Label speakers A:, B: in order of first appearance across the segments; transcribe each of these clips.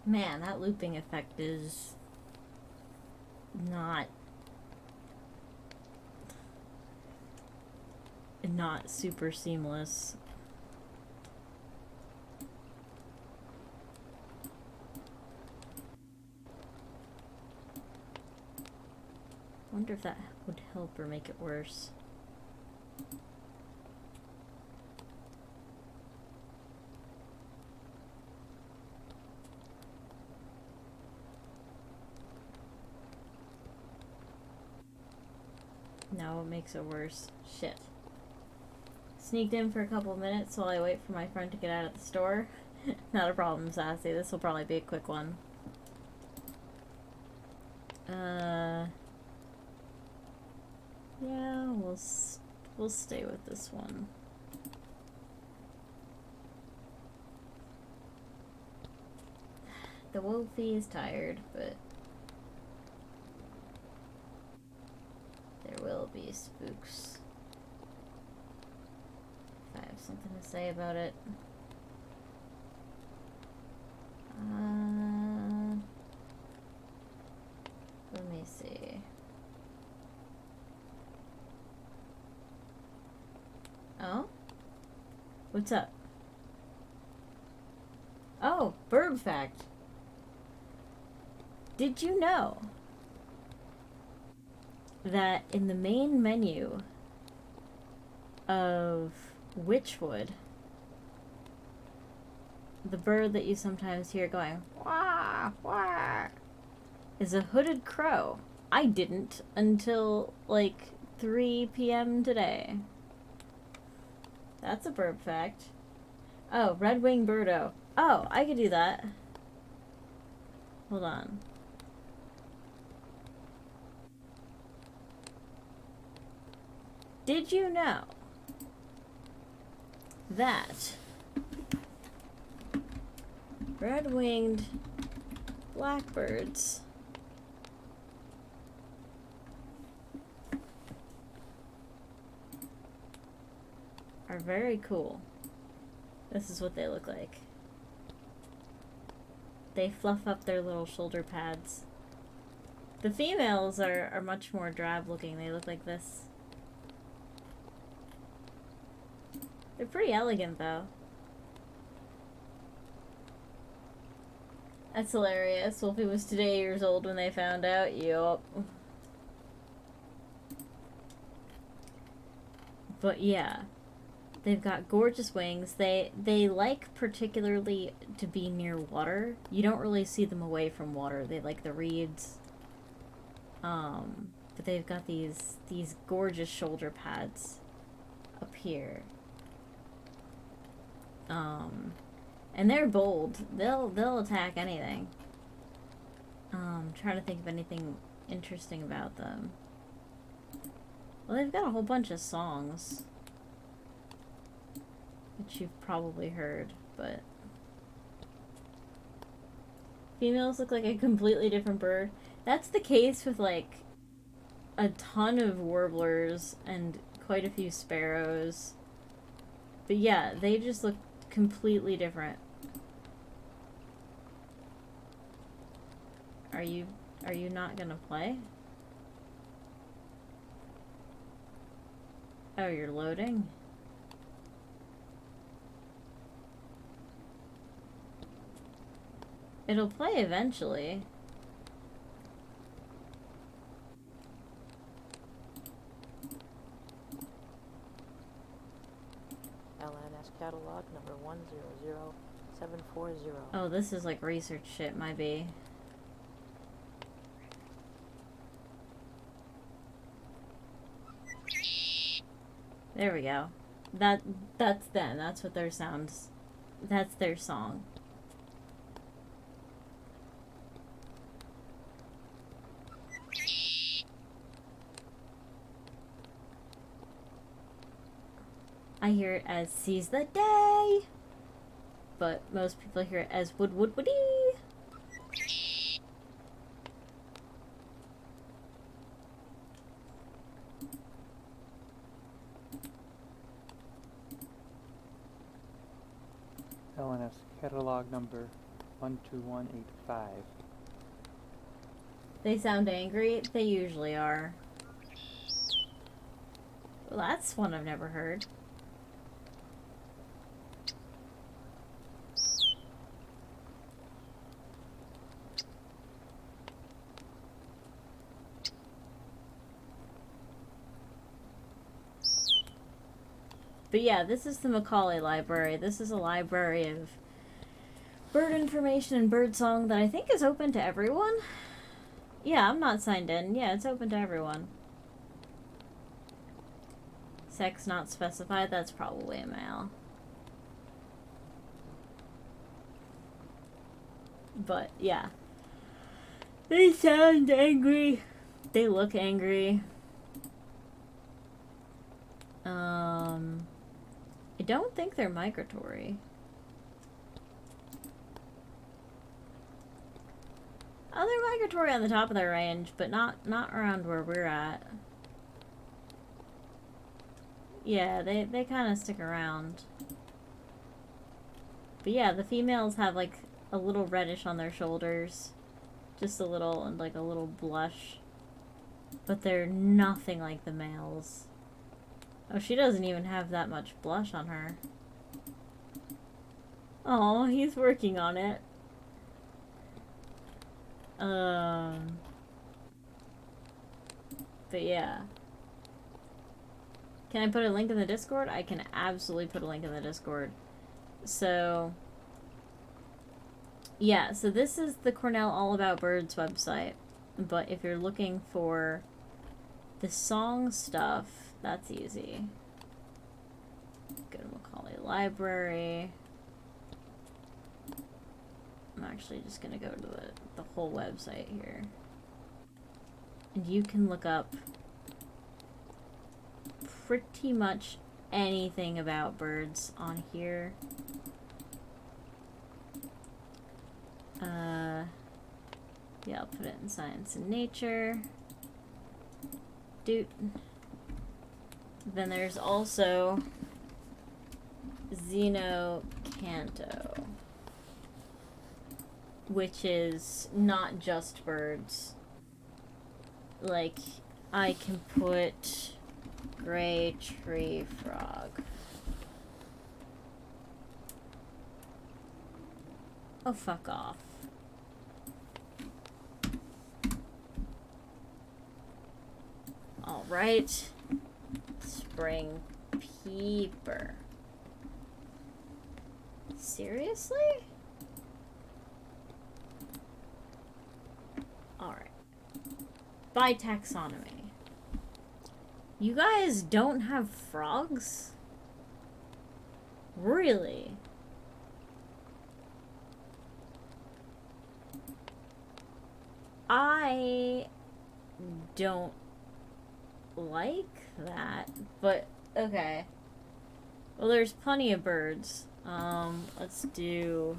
A: Man, that looping effect is not super seamless. Wonder if that would help or make it worse. No, it makes it worse. Shit. Sneaked in for a couple of minutes while I wait for my friend to get out of the store. Not a problem, Sassy. This will probably be a quick one. Yeah, we'll stay with this one. The Wolfie is tired, but there will be spooks. If I have something to say about it. Let me see. Oh? What's up? Oh, bird fact. Did you know that in the main menu of Witchwood, the bird that you sometimes hear going wah wah is a hooded crow? I didn't until like 3 p.m. today. That's a bird fact. Oh, red-winged birdo. Oh, I could do that. Hold on. Did you know that red-winged blackbirds are very cool? This is what they look like. They fluff up their little shoulder pads. The females are much more drab looking. They look like this. They're pretty elegant, though. That's hilarious. Wolfie was today years old when they found out. Yup. But yeah. They've got gorgeous wings. They like particularly to be near water. You don't really see them away from water. They like the reeds. But they've got these gorgeous shoulder pads up here. And they're bold. They'll attack anything. Trying to think of anything interesting about them. Well, they've got a whole bunch of songs, which you've probably heard, but females look like a completely different bird. That's the case with like a ton of warblers and quite a few sparrows. But yeah, they just look completely different. Are you not gonna play? Oh, you're loading? It'll play eventually.
B: LNS catalog number 100740.
A: Oh, this is like research shit, might be. There we go. That's them. That's what their sounds. That's their song. I hear it as "seize the day," but most people hear it as "wood wood woody."
C: LNS catalog number 12185.
A: They sound angry? They usually are. Well, that's one I've never heard. But yeah, this is the Macaulay Library. This is a library of bird information and bird song that I think is open to everyone. Yeah, I'm not signed in. Yeah, it's open to everyone. Sex not specified, that's probably a male. But yeah. They sound angry. They look angry. I don't think they're migratory. Oh, they're migratory on the top of their range, but not around where we're at. Yeah, they kind of stick around. But yeah, the females have like a little reddish on their shoulders. Just a little, and like a little blush. But they're nothing like the males. Oh, she doesn't even have that much blush on her. Oh, he's working on it. But yeah. Can I put a link in the Discord? I can absolutely put a link in the Discord. So, yeah, so this is the Cornell All About Birds website. But if you're looking for the song stuff, that's easy. Go to Macaulay Library. I'm actually just gonna go to the whole website here. And you can look up pretty much anything about birds on here. Yeah, I'll put it in Science and Nature. Doot. Then there's also Xenocanto, which is not just birds. Like, I can put gray tree frog. Oh, fuck off. Alright. Spring peeper. Seriously? Alright. By taxonomy. You guys don't have frogs? Really? I don't like that, but okay. Well, there's plenty of birds. Let's do...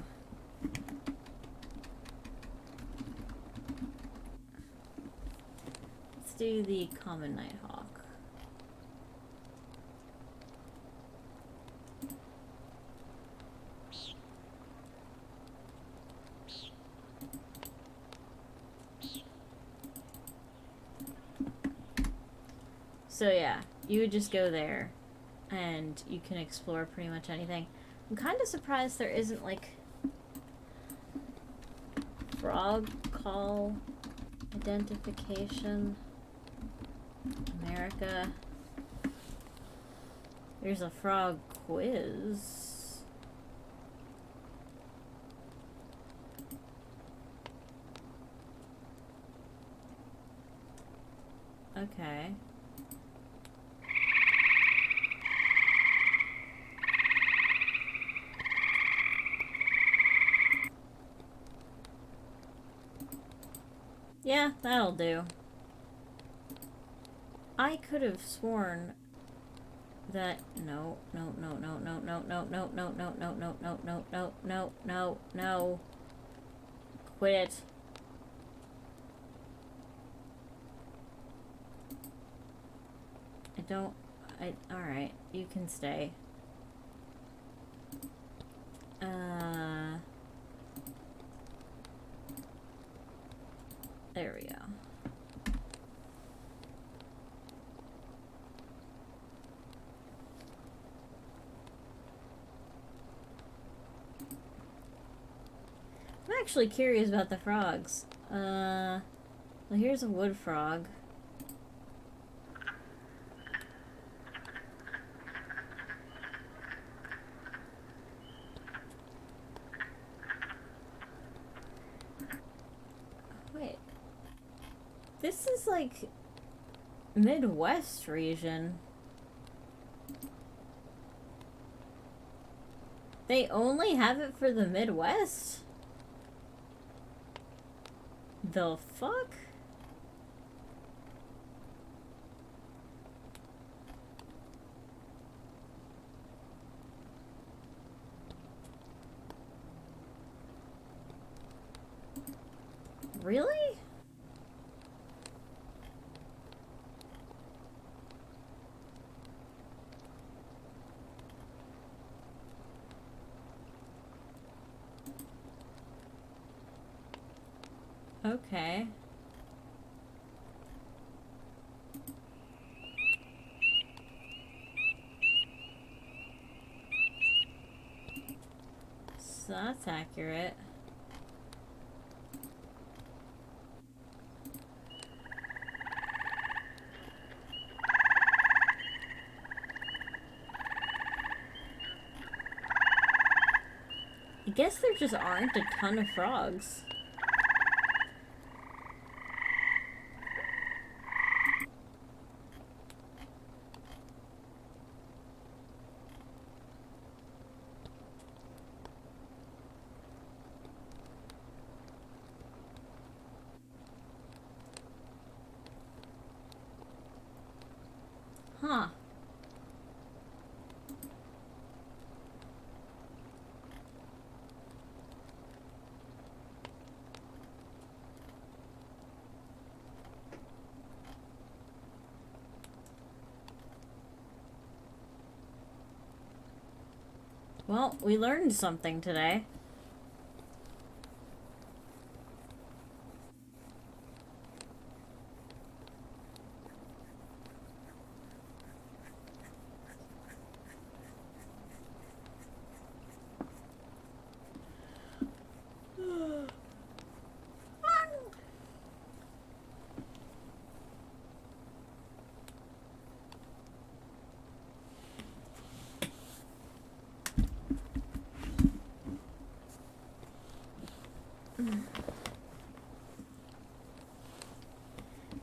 A: Let's do the common nighthawk. So yeah, you would just go there, and you can explore pretty much anything. I'm kind of surprised there isn't, like, frog call identification. America. There's a frog quiz. Okay. Yeah, that'll do. I could have sworn that no. Quit it. Alright, you can stay. There we go. I'm actually curious about the frogs. Well, here's a wood frog. Wait. This is like Midwest region. They only have it for the Midwest? The fuck? Really? Okay. So that's accurate. I guess there just aren't a ton of frogs. Huh. Well, we learned something today.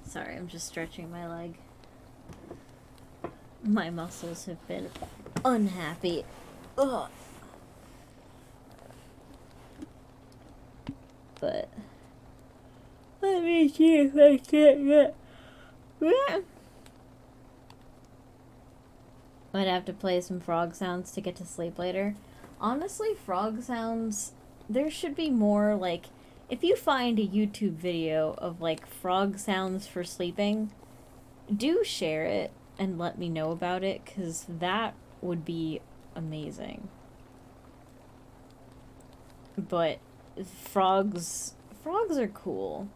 A: Sorry, I'm just stretching my leg. My muscles have been unhappy. Ugh. But let me see if I can get. Might have to play some frog sounds to get to sleep later. Honestly, frog sounds, there should be more, like, if you find a YouTube video of, like, frog sounds for sleeping, do share it and let me know about it, because that would be amazing. But frogs are cool.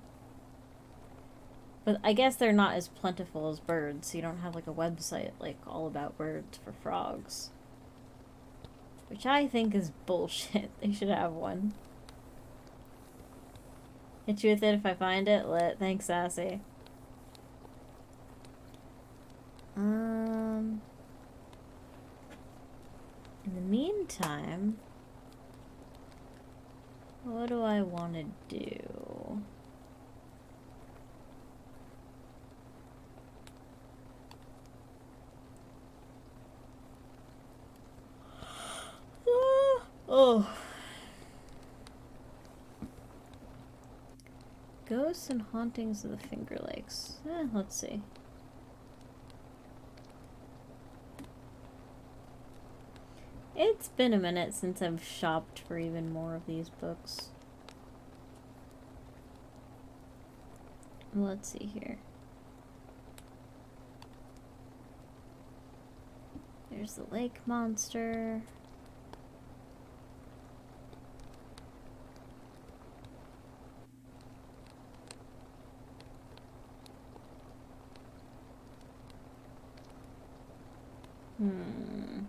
A: But I guess they're not as plentiful as birds, so you don't have, like, a website, like, all about birds for frogs. Which I think is bullshit. They should have one. Hit you with it if I find it. Thanks, Sassy. In the meantime, what do I want to do? Oh. Ghosts and Hauntings of the Finger Lakes. Let's see. It's been a minute since I've shopped for even more of these books. Let's see here. There's the lake monster. Hmm.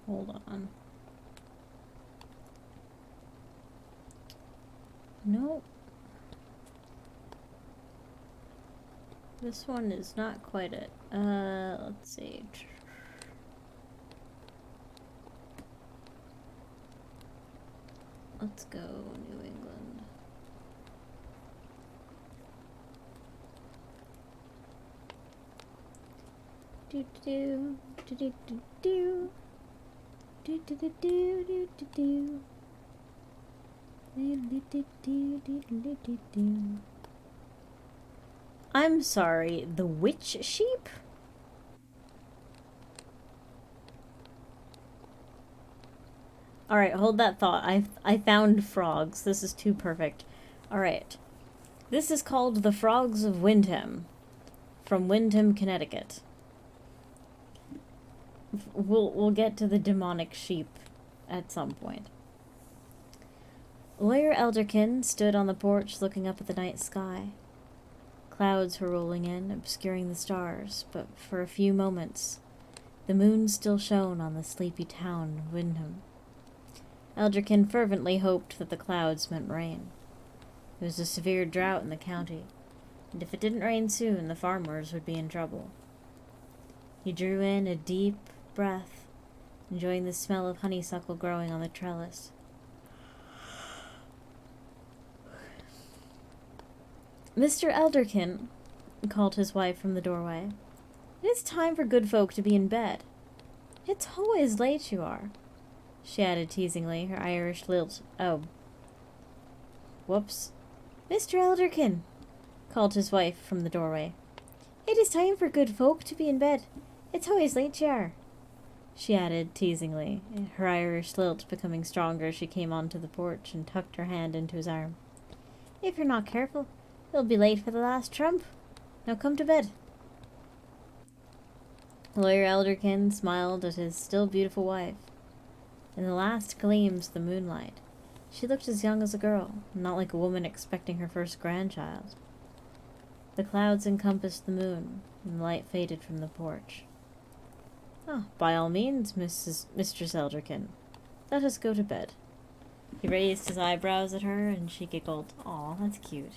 A: Hold on. Nope. This one is not quite it. Let's see. Let's go New England. Do do do do do do do do do do do do do. I'm sorry, the witch sheep? Alright, hold that thought. I found frogs. This is too perfect. Alright. This is called the Frogs of Windham. From Windham, Connecticut. We'll get to the demonic sheep at some point. Lawyer Elderkin stood on the porch looking up at the night sky. Clouds were rolling in, obscuring the stars, but for a few moments, the moon still shone on the sleepy town of Windham. Elderkin fervently hoped that the clouds meant rain. There was a severe drought in the county, and if it didn't rain soon, the farmers would be in trouble. He drew in a deep breath, enjoying the smell of honeysuckle growing on the trellis. Mr. Elderkin, called his wife from the doorway. It is time for good folk to be in bed. It's always late you are, she added teasingly, her Irish lilt. Oh. Whoops. Mr. Elderkin, called his wife from the doorway. It is time for good folk to be in bed. It's always late you are, she added teasingly, her Irish lilt becoming stronger as she came onto the porch and tucked her hand into his arm. If you're not careful, you'll be late for the last trump. Now come to bed. Lawyer Elderkin smiled at his still beautiful wife. In the last gleams of the moonlight, she looked as young as a girl, not like a woman expecting her first grandchild. The clouds encompassed the moon, and the light faded from the porch. Oh, by all means, Mistress Elderkin. Let us go to bed. He raised his eyebrows at her, and she giggled. Aw, that's cute.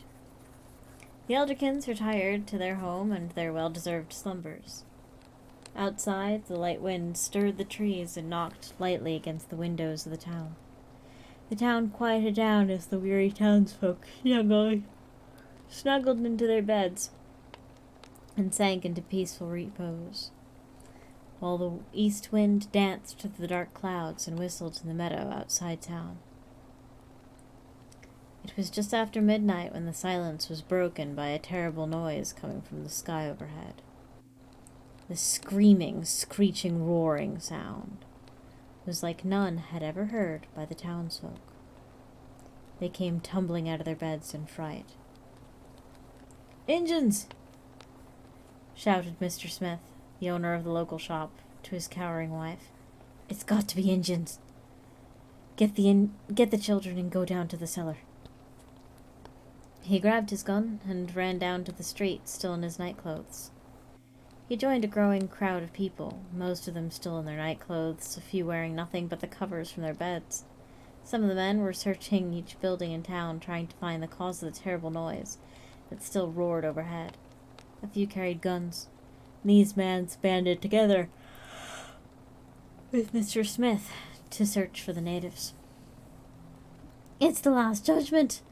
A: The Elderkins retired to their home and their well-deserved slumbers. Outside, the light wind stirred the trees and knocked lightly against the windows of the town. The town quieted down as the weary townsfolk snuggled into their beds and sank into peaceful repose, while the east wind danced through the dark clouds and whistled in the meadow outside town. It was just after midnight when the silence was broken by a terrible noise coming from the sky overhead. The screaming, screeching, roaring sound was like none had ever heard by the townsfolk. They came tumbling out of their beds in fright. "Injuns!" shouted Mr. Smith, the owner of the local shop, to his cowering wife. "It's got to be Injuns. Get the children and go down to the cellar." He grabbed his gun and ran down to the street, still in his nightclothes. He joined a growing crowd of people, most of them still in their nightclothes, a few wearing nothing but the covers from their beds. Some of the men were searching each building in town, trying to find the cause of the terrible noise that still roared overhead. A few carried guns. These men banded together with Mr. Smith to search for the natives. "It's the Last Judgment!"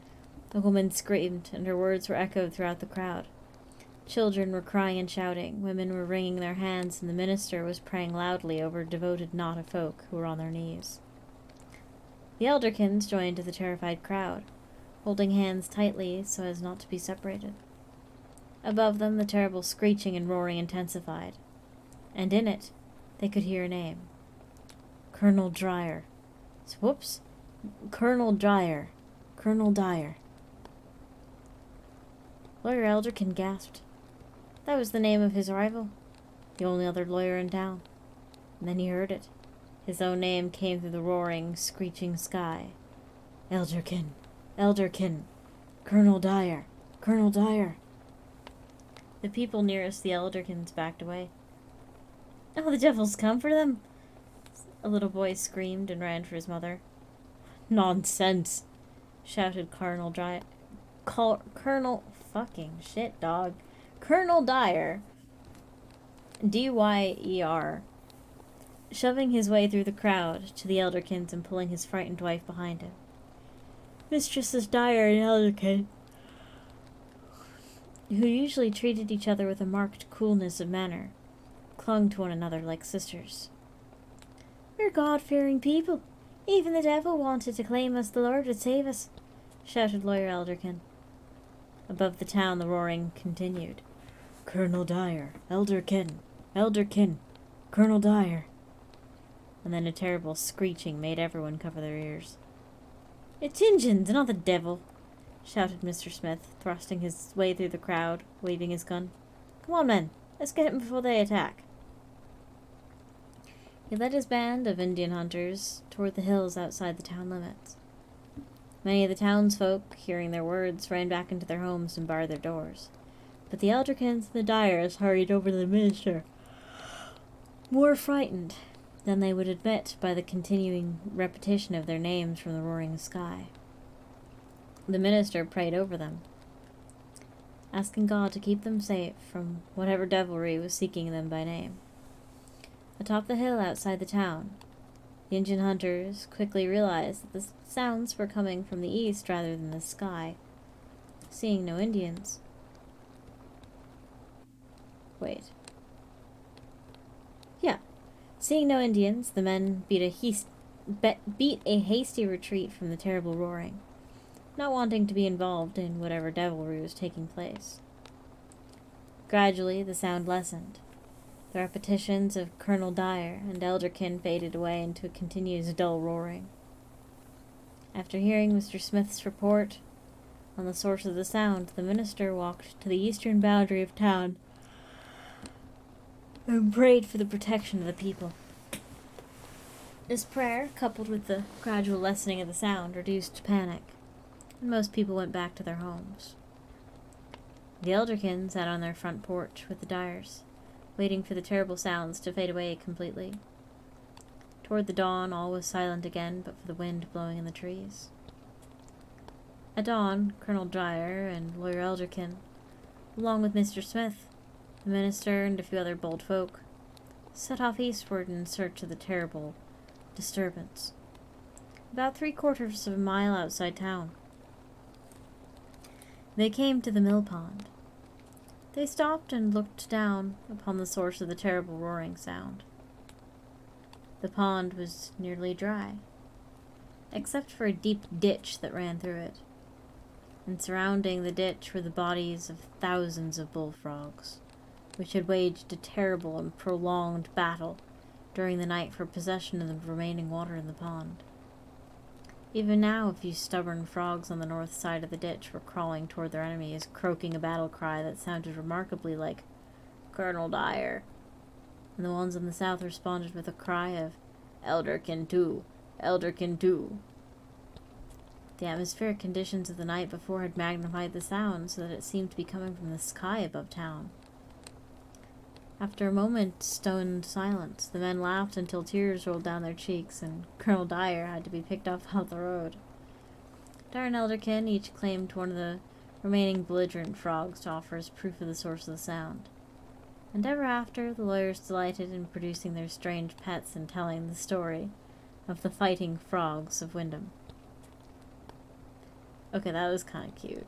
A: the woman screamed, and her words were echoed throughout the crowd. Children were crying and shouting, women were wringing their hands, and the minister was praying loudly over a devoted knot of folk who were on their knees. The Elderkins joined the terrified crowd, holding hands tightly so as not to be separated. Above them, the terrible screeching and roaring intensified, and in it, they could hear a name. Colonel Dyer. Whoops. Colonel Dyer. Colonel Dyer. Lawyer Elderkin gasped. That was the name of his rival, the only other lawyer in town. And then he heard it. His own name came through the roaring, screeching sky. Elderkin. Elderkin. Colonel Dyer. Colonel Dyer. The people nearest the Elderkins backed away. Oh, the devil's come for them! A little boy screamed and ran for his mother. Nonsense! Shouted Colonel Dyer. Colonel... Fucking shit, dog. Colonel Dyer. Dyer. Shoving his way through the crowd to the Elderkins and pulling his frightened wife behind him. Mistresses Dyer and Elderkin, who usually treated each other with a marked coolness of manner, clung to one another like sisters. We're God-fearing people. Even the devil wanted to claim us. The Lord would save us, shouted Lawyer Elderkin. Above the town, the roaring continued. Colonel Dyer, Elderkin, Elderkin, Colonel Dyer. And then a terrible screeching made everyone cover their ears. It's Injuns, not the devil, shouted Mr. Smith, thrusting his way through the crowd, waving his gun. Come on, men. Let's get them before they attack. He led his band of Indian hunters toward the hills outside the town limits. Many of the townsfolk, hearing their words, ran back into their homes and barred their doors. But the Elderkins and the Dyers hurried over to the minister, more frightened than they would admit by the continuing repetition of their names from the roaring sky. The minister prayed over them, asking God to keep them safe from whatever devilry was seeking them by name. Atop the hill outside the town, the Indian hunters quickly realized that the sounds were coming from the east rather than the sky. Seeing no Indians. Seeing no Indians, the men beat a hasty retreat from the terrible roaring, not wanting to be involved in whatever devilry was taking place. Gradually, the sound lessened. The repetitions of Colonel Dyer and Elderkin faded away into a continuous dull roaring. After hearing Mr. Smith's report on the source of the sound, the minister walked to the eastern boundary of town and prayed for the protection of the people. This prayer, coupled with the gradual lessening of the sound, reduced panic, and most people went back to their homes. The Elderkins sat on their front porch with the Dyers, waiting for the terrible sounds to fade away completely. Toward the dawn, all was silent again but for the wind blowing in the trees. At dawn, Colonel Dyer and Lawyer Elderkin, along with Mr. Smith, the minister, and a few other bold folk, set off eastward in search of the terrible disturbance. About 3/4 of a mile outside town, they came to the mill pond. They stopped and looked down upon the source of the terrible roaring sound. The pond was nearly dry, except for a deep ditch that ran through it, and surrounding the ditch were the bodies of thousands of bullfrogs, which had waged a terrible and prolonged battle during the night for possession of the remaining water in the pond. Even now, a few stubborn frogs on the north side of the ditch were crawling toward their enemies, croaking a battle cry that sounded remarkably like Colonel Dyer, and the ones on the south responded with a cry of Elderkin too, Elderkin too. The atmospheric conditions of the night before had magnified the sound so that it seemed to be coming from the sky above town. After a moment's stunned silence, the men laughed until tears rolled down their cheeks, and Colonel Dyer had to be picked up off the road. Dyer and Elderkin each claimed one of the remaining belligerent frogs to offer as proof of the source of the sound. And ever after, the lawyers delighted in producing their strange pets and telling the story of the fighting frogs of Wyndham. Okay, that was kind of cute.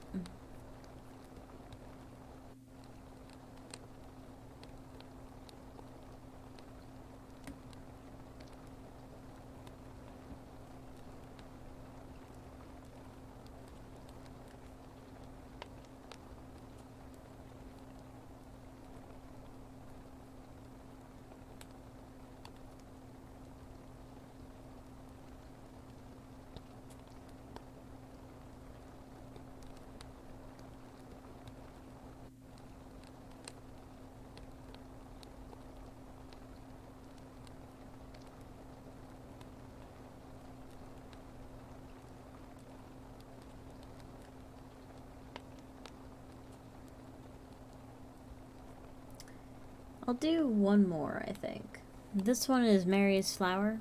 A: I'll do one more, I think. This one is Mary's Flower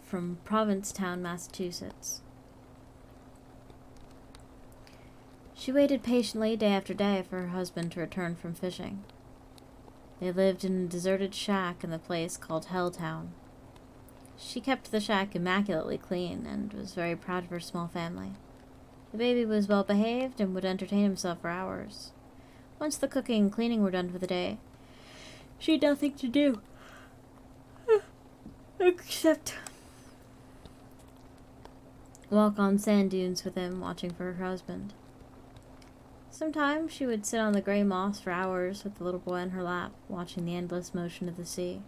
A: from Provincetown, Massachusetts. She waited patiently day after day for her husband to return from fishing. They lived in a deserted shack in the place called Helltown. She kept the shack immaculately clean and was very proud of her small family. The baby was well behaved and would entertain himself for hours. Once the cooking and cleaning were done for the day, she had nothing to do except walk on sand dunes with him, watching for her husband. Sometimes she would sit on the gray moss for hours with the little boy on her lap, watching the endless motion of the sea.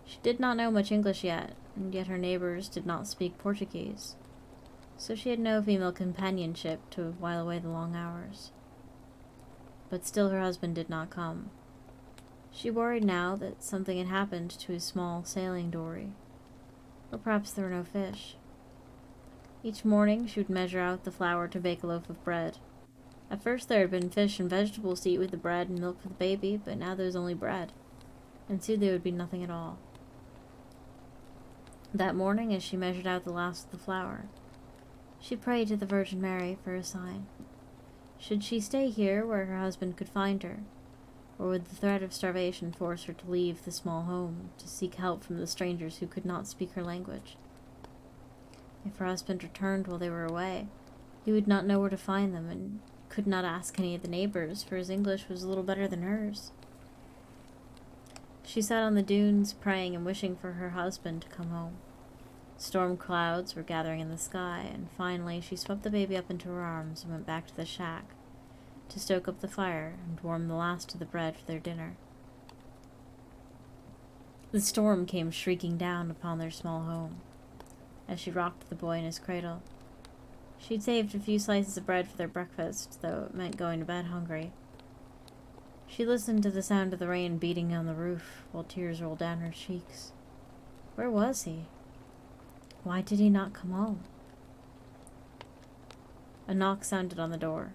A: She did not know much English yet, and yet her neighbors did not speak Portuguese, so she had no female companionship to while away the long hours. But still her husband did not come. She worried now that something had happened to his small sailing dory, or perhaps there were no fish. Each morning she would measure out the flour to bake a loaf of bread. At first there had been fish and vegetables to eat with the bread and milk for the baby, but now there was only bread, and soon there would be nothing at all. That morning, as she measured out the last of the flour, she prayed to the Virgin Mary for a sign. Should she stay here where her husband could find her, or would the threat of starvation force her to leave the small home to seek help from the strangers who could not speak her language? If her husband returned while they were away, he would not know where to find them and could not ask any of the neighbors, for his English was a little better than hers. She sat on the dunes, praying and wishing for her husband to come home. Storm clouds were gathering in the sky, and finally she swept the baby up into her arms and went back to the shack to stoke up the fire and warm the last of the bread for their dinner. The storm came shrieking down upon their small home as she rocked the boy in his cradle. She'd saved a few slices of bread for their breakfast, though it meant going to bed hungry. She listened to the sound of the rain beating on the roof, while tears rolled down her cheeks. Where was he? Why did he not come home? A knock sounded on the door.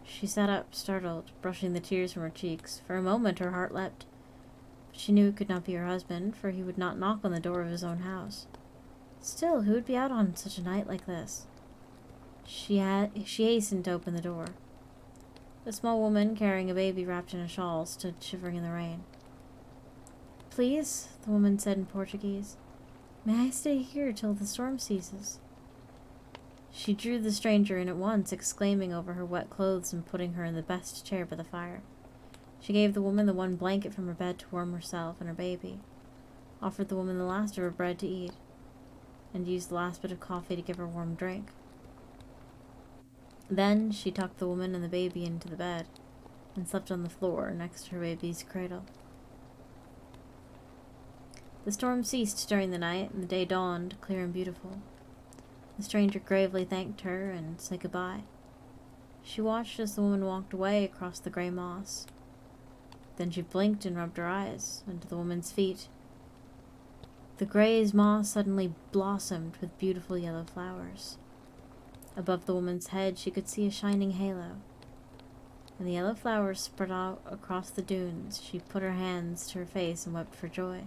A: She sat up, startled, brushing the tears from her cheeks. For a moment her heart leapt, but she knew it could not be her husband, for he would not knock on the door of his own house. Still, who would be out on such a night like this? She hastened to open the door. A small woman, carrying a baby wrapped in a shawl, stood shivering in the rain. "Please," the woman said in Portuguese, "may I stay here till the storm ceases?" She drew the stranger in at once, exclaiming over her wet clothes and putting her in the best chair by the fire. She gave the woman the one blanket from her bed to warm herself and her baby, offered the woman the last of her bread to eat, and used the last bit of coffee to give her warm drink. Then she tucked the woman and the baby into the bed and slept on the floor next to her baby's cradle. The storm ceased during the night, and the day dawned, clear and beautiful. The stranger gravely thanked her and said goodbye. She watched as the woman walked away across the gray moss. Then she blinked and rubbed her eyes under the woman's feet. The gray moss suddenly blossomed with beautiful yellow flowers. Above the woman's head she could see a shining halo, and the yellow flowers spread out across the dunes. She put her hands to her face and wept for joy.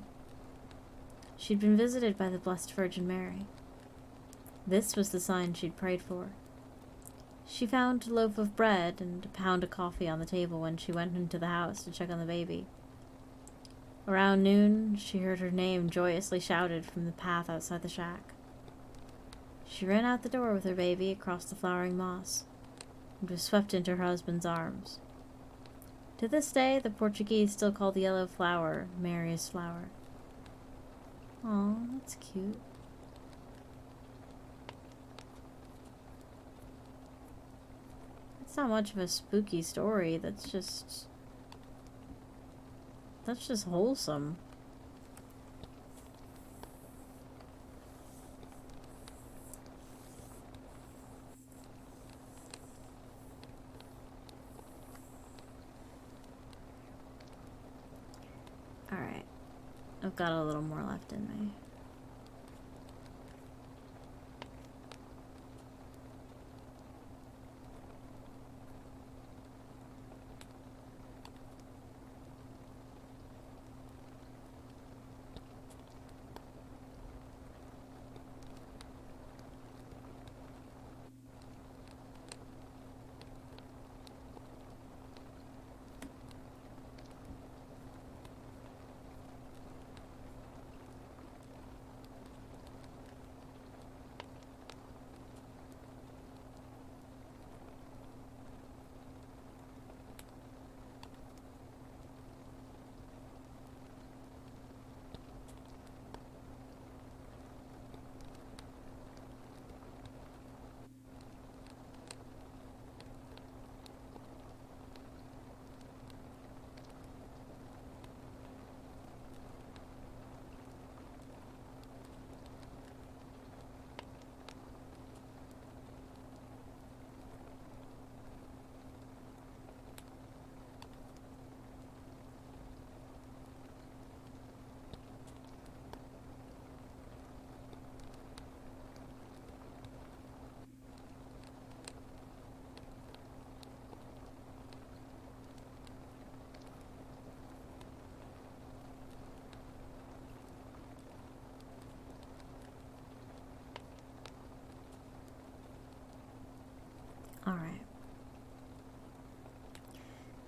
A: She'd been visited by the Blessed Virgin Mary. This was the sign she'd prayed for. She found a loaf of bread and a pound of coffee on the table when she went into the house to check on the baby. Around noon, she heard her name joyously shouted from the path outside the shack. She ran out the door with her baby across the flowering moss and was swept into her husband's arms. To this day, the Portuguese still call the yellow flower Mary's flower. Aw, that's cute. It's not much of a spooky story, that's just wholesome. Alright, I've got a little more left in me.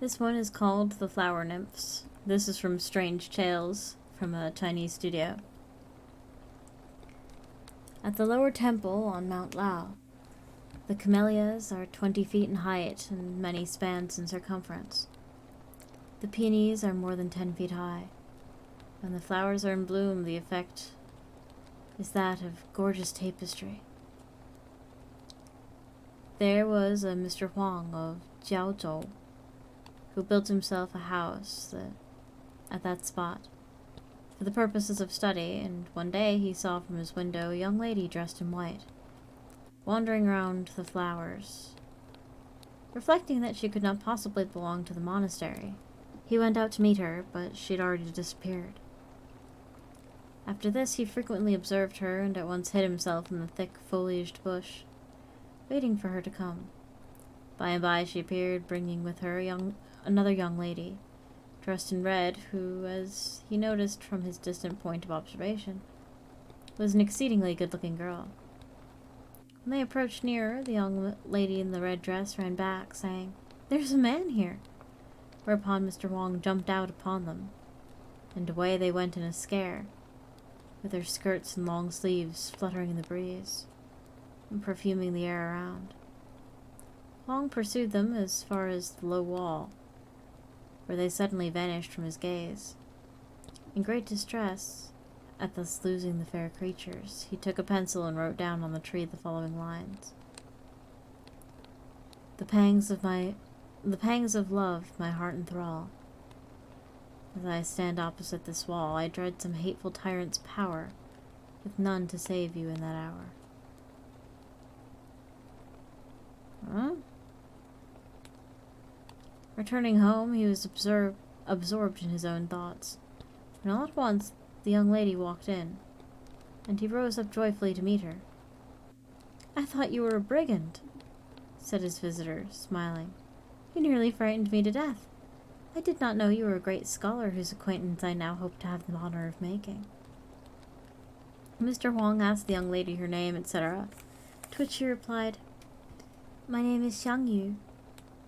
A: This one is called The Flower Nymphs. This is from Strange Tales from a Chinese studio. At the lower temple on Mount Lao, the camellias are 20 feet in height and many spans in circumference. The peonies are more than 10 feet high. When the flowers are in bloom, the effect is that of gorgeous tapestry. There was a Mr. Huang of Jiaozhou who built himself a house at that spot for the purposes of study, and one day he saw from his window a young lady dressed in white, wandering around the flowers. Reflecting that she could not possibly belong to the monastery, he went out to meet her, but she had already disappeared. After this, he frequently observed her and at once hid himself in the thick foliaged bush, waiting for her to come. By and by she appeared, bringing with her another young lady, dressed in red, who, as he noticed from his distant point of observation, was an exceedingly good-looking girl. When they approached nearer, the young lady in the red dress ran back, saying, "There's a man here!" Whereupon Mr. Wong jumped out upon them, and away they went in a scare, with their skirts and long sleeves fluttering in the breeze, and perfuming the air around. Wong pursued them as far as the low wall, where they suddenly vanished from his gaze. In great distress at thus losing the fair creatures, he took a pencil and wrote down on the tree the following lines: The pangs of love my heart enthrall. As I stand opposite this wall, I dread some hateful tyrant's power, with none to save you in that hour. Huh? Returning home, he was absorbed in his own thoughts, when all at once the young lady walked in, and he rose up joyfully to meet her. "I thought you were a brigand," said his visitor, smiling. "You nearly frightened me to death. I did not know you were a great scholar whose acquaintance I now hope to have the honor of making." Mr. Huang asked the young lady her name, etc., to which she replied, "My name is Xiang Yu,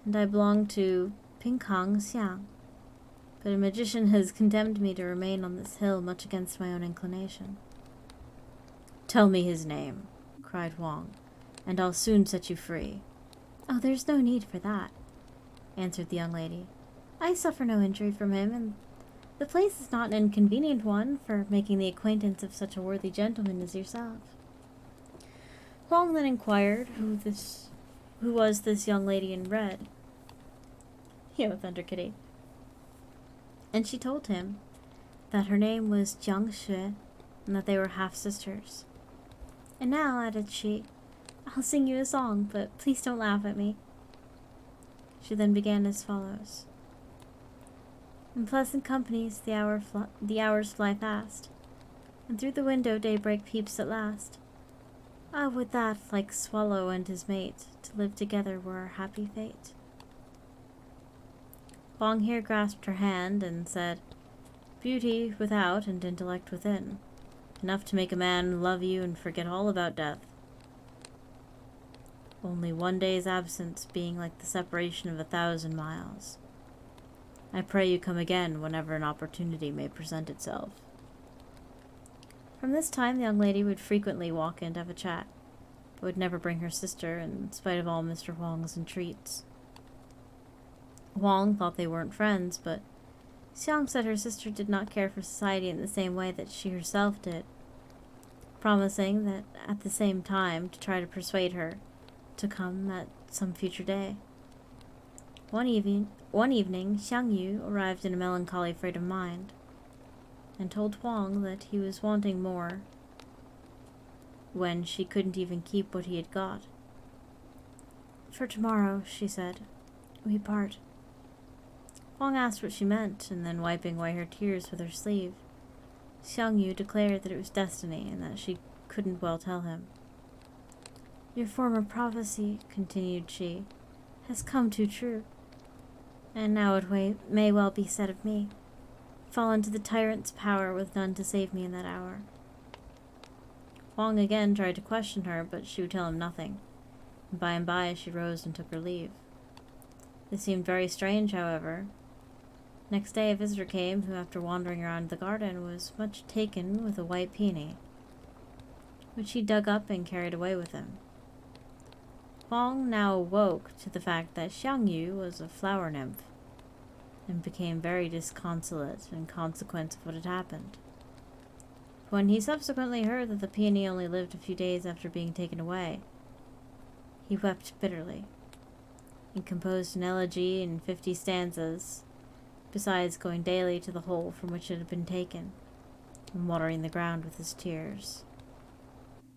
A: and I belong to Pinkang Xiang, but a magician has condemned me to remain on this hill much against my own inclination." "Tell me his name," cried Huang, "and I'll soon set you free." "Oh, there's no need for that," answered the young lady. "I suffer no injury from him, and the place is not an inconvenient one for making the acquaintance of such a worthy gentleman as yourself." Huang then inquired who was this young lady in red. Yo, Thunder Kitty. And she told him that her name was Jiang Xue, and that they were half-sisters. "And now," added she, "I'll sing you a song, but please don't laugh at me." She then began as follows. "In pleasant companies the hours fly fast, and through the window daybreak peeps at last. Ah, would that, like swallow and his mate, to live together were our happy fate." Huang here grasped her hand and said, "Beauty without and intellect within, enough to make a man love you and forget all about death. Only one day's absence being like the separation of 1,000 miles. I pray you come again whenever an opportunity may present itself." From this time the young lady would frequently walk in to have a chat, but would never bring her sister, in spite of all Mr. Huang's entreats. Huang thought they weren't friends, but Xiang said her sister did not care for society in the same way that she herself did, promising that at the same time to try to persuade her to come at some future day. One evening, Xiang Yu arrived in a melancholy frame of mind, and told Huang that he was wanting more when she couldn't even keep what he had got. "For tomorrow," she said, "we part." Huang asked what she meant, and then wiping away her tears with her sleeve, Xiang Yu declared that it was destiny, and that she couldn't well tell him. "Your former prophecy," continued she, "has come too true, and now it may well be said of me, fall into the tyrant's power with none to save me in that hour." Huang again tried to question her, but she would tell him nothing, and by she rose and took her leave. This seemed very strange, however. Next day a visitor came who, after wandering around the garden, was much taken with a white peony, which he dug up and carried away with him. Huang now awoke to the fact that Xiang Yu was a flower nymph, and became very disconsolate in consequence of what had happened. When he subsequently heard that the peony only lived a few days after being taken away, he wept bitterly, and composed an elegy in 50 stanzas, besides going daily to the hole from which it had been taken, and watering the ground with his tears.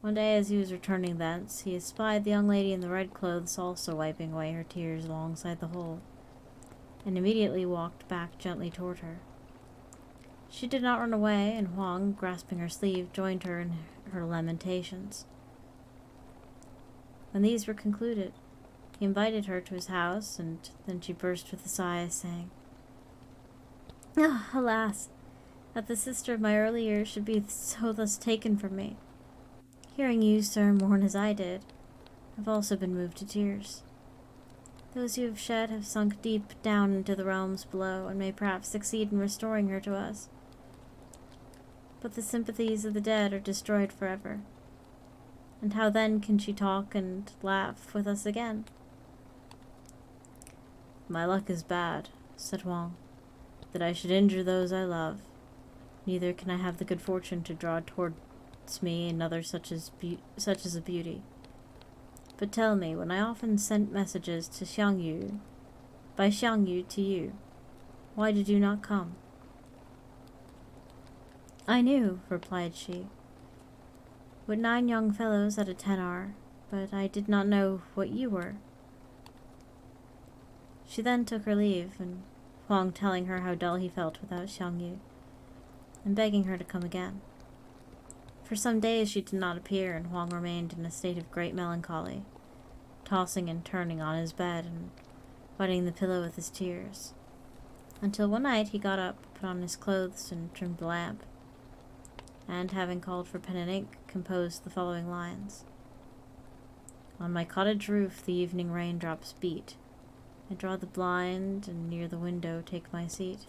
A: One day, as he was returning thence, he espied the young lady in the red clothes also wiping away her tears alongside the hole, and immediately walked back gently toward her. She did not run away, and Huang, grasping her sleeve, joined her in her lamentations. When these were concluded, he invited her to his house, and then she burst with a sigh, saying, "Ah, alas, that the sister of my early years should be so thus taken from me. Hearing you, sir, mourn as I did, I've also been moved to tears. Those you have shed have sunk deep down into the realms below, and may perhaps succeed in restoring her to us. But the sympathies of the dead are destroyed forever. And how then can she talk and laugh with us again?" "My luck is bad," said Huang, "that I should injure those I love. Neither can I have the good fortune to draw towards me another such as a beauty. But tell me, when I often sent messages to Xiang Yu, by Xiang Yu to you, why did you not come?" "I knew," replied she, "what 9 young fellows at a 10 are, but I did not know what you were." She then took her leave, and Huang telling her how dull he felt without Xiang Yu, and begging her to come again. For some days she did not appear, and Huang remained in a state of great melancholy, tossing and turning on his bed and wetting the pillow with his tears, until one night he got up, put on his clothes, and trimmed the lamp, and, having called for pen and ink, composed the following lines. "On my cottage roof the evening raindrops beat. I draw the blind, and near the window take my seat.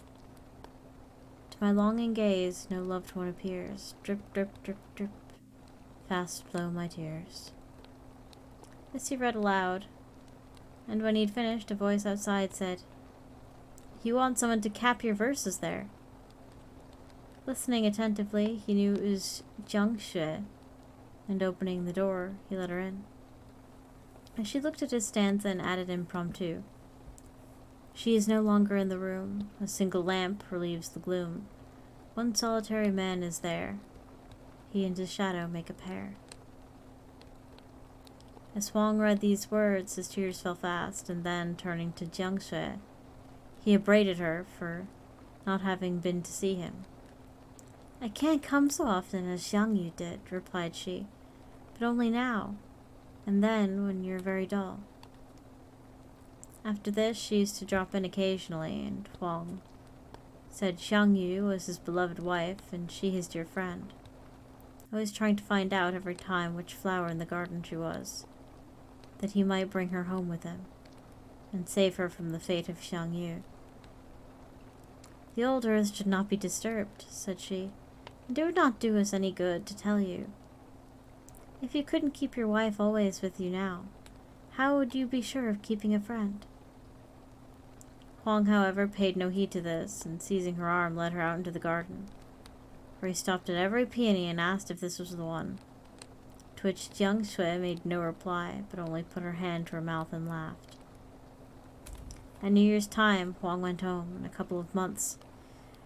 A: To my longing gaze no loved one appears. Drip, drip, drip, drip, fast flow my tears." This he read aloud, and when he'd finished, a voice outside said, "You want someone to cap your verses there." Listening attentively, he knew it was Jiang Shui, and opening the door, he let her in. As she looked at his stanza and added impromptu, "She is no longer in the room. A single lamp relieves the gloom. One solitary man is there. He and his shadow make a pair." As Huang read these words, his tears fell fast, and then, turning to Jiang Shui, he upbraided her for not having been to see him. "I can't come so often as Xiang Yu did," replied she, "but only now, and then when you're very dull." After this, she used to drop in occasionally, and Huang said Xiang Yu was his beloved wife, and she his dear friend, always trying to find out every time which flower in the garden she was, that he might bring her home with him, and save her from the fate of Xiang Yu. "The old earth should not be disturbed," said she, "and it would not do us any good to tell you. If you couldn't keep your wife always with you now, how would you be sure of keeping a friend?" Huang, however, paid no heed to this, and seizing her arm, led her out into the garden, where he stopped at every peony and asked if this was the one, to which Jiang Shui made no reply, but only put her hand to her mouth and laughed. At New Year's time, Huang went home, and a couple of months